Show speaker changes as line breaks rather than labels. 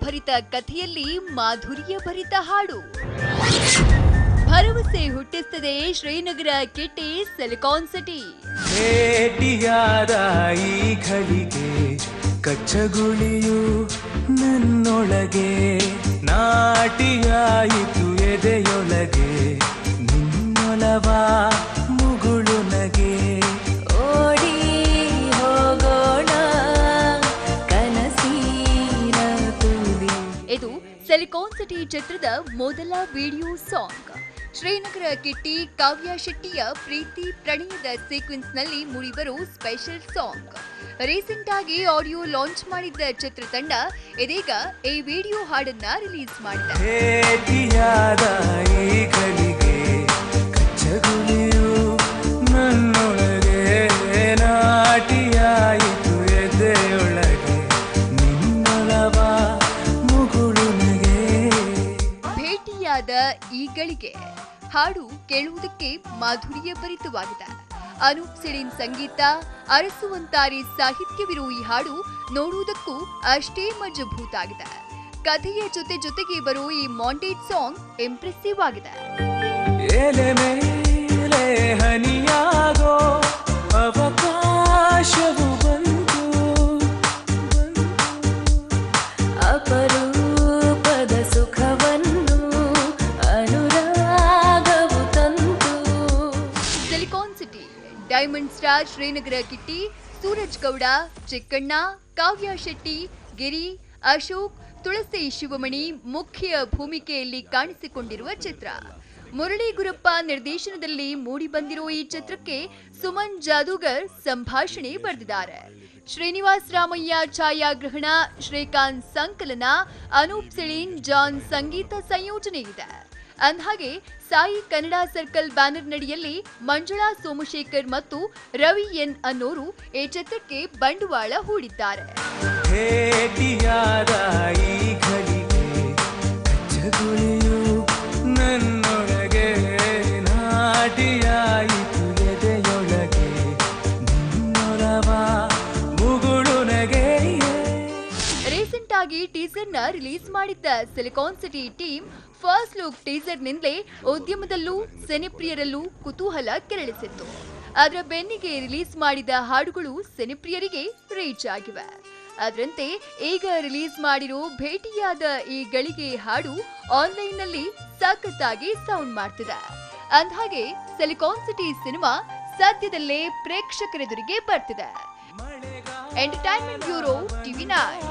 ಭರಿತ ಕಥೆಯಲ್ಲಿ ಮಾಧುರ್ಯ ಭರಿತ ಹಾಡು. ಭರವಸೆ ಹುಟ್ಟಿಸುತ್ತದೆ ಶ್ರೀನಗರ ಕಿಟ್ಟಿ ಸಿಲಿಕಾನ್ ಸಿಟಿ.
ಭೇಟಿಯಾದ ಈ ಘಳಿಗೆ ಕಚ್ಚಗುಳಿಯು ನನ್ನೊಳಗೆ ನಾಟಿಯಾಯಿತು ಎದೆಯೊಳಗೆ ನಿನ್ನೊಲವ ಮುಗುಳು ನಗೆ.
ಓಡಿ ಹೋಗೋಣ ಕನಸಿನ ತುದಿ.
ಇದು ಸಿಲಿಕಾನ್ ಸಿಟಿ ಚಿತ್ರದ ಮೊದಲ ವಿಡಿಯೋ ಸಾಂಗ್. ಶ್ರೀನಗರ ಕಿಟ್ಟಿ ಕಾವ್ಯ ಶೆಟ್ಟಿಯ ಪ್ರೀತಿ ಪ್ರಣಯದ ಸೀಕ್ವೆನ್ಸ್ ನಲ್ಲಿ ಮೂಡಿಬರೋ ಸ್ಪೆಷಲ್ ಸಾಂಗ್. ರೀಸೆಂಟ್ ಆಗಿ ಆಡಿಯೋ ಲಾಂಚ್ ಮಾಡಿದ್ದ ಚಿತ್ರತಂಡ ಇದೀಗ ಈ ವಿಡಿಯೋ ಹಾಡನ್ನ ರಿಲೀಸ್ ಮಾಡಿದೆ.
ಭೇಟಿಯಾದ ಈ ಘಳಿಗೆ ಕಚ್ಚಗುಳಿಯು ನನ್ನೊಳಗೆ ನಾಟಿಯಾಯಿತು ಎದೆಯೊಳಗೆ ನಿನ್ನೊಲವ ಮುಗುಳು ನಗೆ.
ಭೇಟಿಯಾದ ಈ ಗಳಿಗೆ ಹಾಡು ಕೇಳುವುದಕ್ಕೆ ಮಾಧುರ್ಯ ಭರಿತವಾಗಿದೆ. ಅನೂಪ್ ಸಿಳಿನ್ ಸಂಗೀತ, ಅರಸುವಂತಾರಿ ಸಾಹಿತ್ಯವಿರುವ ಈ ಹಾಡು ನೋಡುವುದಕ್ಕೂ ಅಷ್ಟೇ ಮಜಬೂತ್ ಆಗಿದೆ. ಕಥೆಯ ಜೊತೆಗೆ ಬರೋ ಈ ಮಾಂಟೇಜ್ ಸಾಂಗ್ ಇಂಪ್ರೆಸಿವ್ ಆಗಿದೆ.
ಎಲೆ ಮೇಲೆ ಹನಿಯಾಗೋ ಅವಕಾಶವು ಬಂತು,
ಅಪರೂಪದ ಸುಖವನ್ನು ಅನುರಾಗವು ತಂತು.
Silicon City, Diamond Star Srinagar Kitty, Suraj Gowda, Chikkanna, Kavya Shetty, Giri, Ashok, Tulasi Shivamani ಮುಖ್ಯ ಭೂಮಿಕೆಯಲ್ಲಿ ಕಾಣಿಸಿಕೊಂಡಿರುವ ಚಿತ್ರ. ಮುರಳಿ ಗುರಪ್ಪ ನಿರ್ದೇಶನದಲ್ಲಿ ಮೂಡಿಬಂದಿರುವ ಈ ಚಿತ್ರಕ್ಕೆ ಸುಮನ್ ಜಾದೂಗರ್ ಸಂಭಾಷಣೆ ಬರೆದಿದ್ದಾರೆ. ಶ್ರೀನಿವಾಸ್ ರಾಮಯ್ಯ ಛಾಯಾಗ್ರಹಣ, ಶ್ರೀಕಾಂತ್ ಸಂಕಲನ, ಅನೂಪ್ ಸಿಳಿನ್, ಜಾನ್ ಸಂಗೀತ ಸಂಯೋಜನೆ ಇದೆ. ಅಂದಹಾಗೆ ಸಾಯಿ ಕನ್ನಡ ಸರ್ಕಲ್ ಬ್ಯಾನರ್ ನಡಿಯಲ್ಲಿ ಮಂಜುಳಾ ಸೋಮಶೇಖರ್ ಮತ್ತು ರವಿ ಎನ್ ಅನ್ನೋರು ಈ ಚಿತ್ರಕ್ಕೆ ಬಂಡವಾಳ ಹೂಡಿದ್ದಾರೆ.
ಭೇಟಿಯಾದ ಈ ಘಳಿಗೆ ಕಚ್ಚಗುಳಿಯು ನನ್ನೊಳಗೆ ನಾಟಿಯಾಯಿತು ಎದೆಯೊಳಗೆ ನಿನ್ನೊಲವ ಮುಗುಳು ನಗೆ.
ರೀಸೆಂಟ್ ಆಗಿ ಟೀಸರ್ ನ ರಿಲೀಸ್ ಮಾಡಿದ್ದ silicon city team first look teaser ನಿಂದಲೇ ಉದ್ಯಮದಲ್ಲೂ ಸಿನಿಪ್ರಿಯರಲ್ಲೂ ಕುತೂಹಲ ಕೆರಳಿಸಿತ್ತು. ಅದರ ಬೆನ್ನಿಗೆ ರಿಲೀಸ್ ಮಾಡಿದ ಹಾಡುಗಳು ಸಿನಿಪ್ರಿಯರಿಗೆ ರೀಚ್ ಆಗಿವೆ. ಅದರಂತೆ ಈಗ ರಿಲೀಸ್ ಮಾಡಿರೋ ಭೇಟಿಯಾದ ಈ ಗಳಿಗೆ ಹಾಡು ಆನ್ಲೈನ್ ನಲ್ಲಿ ಸಖತ್ತಾಗಿ ಸೌಂಡ್ ಮಾಡ್ತಿದೆ. ಅಂದಹಾಗೆ ಸಿಲಿಕಾನ್ ಸಿಟಿ ಸಿನಿಮಾ ಸದ್ಯದಲ್ಲೇ ಪ್ರೇಕ್ಷಕರೆದುರಿಗೆ ಬರ್ತಿದೆ. Entertainment bureau, TV9.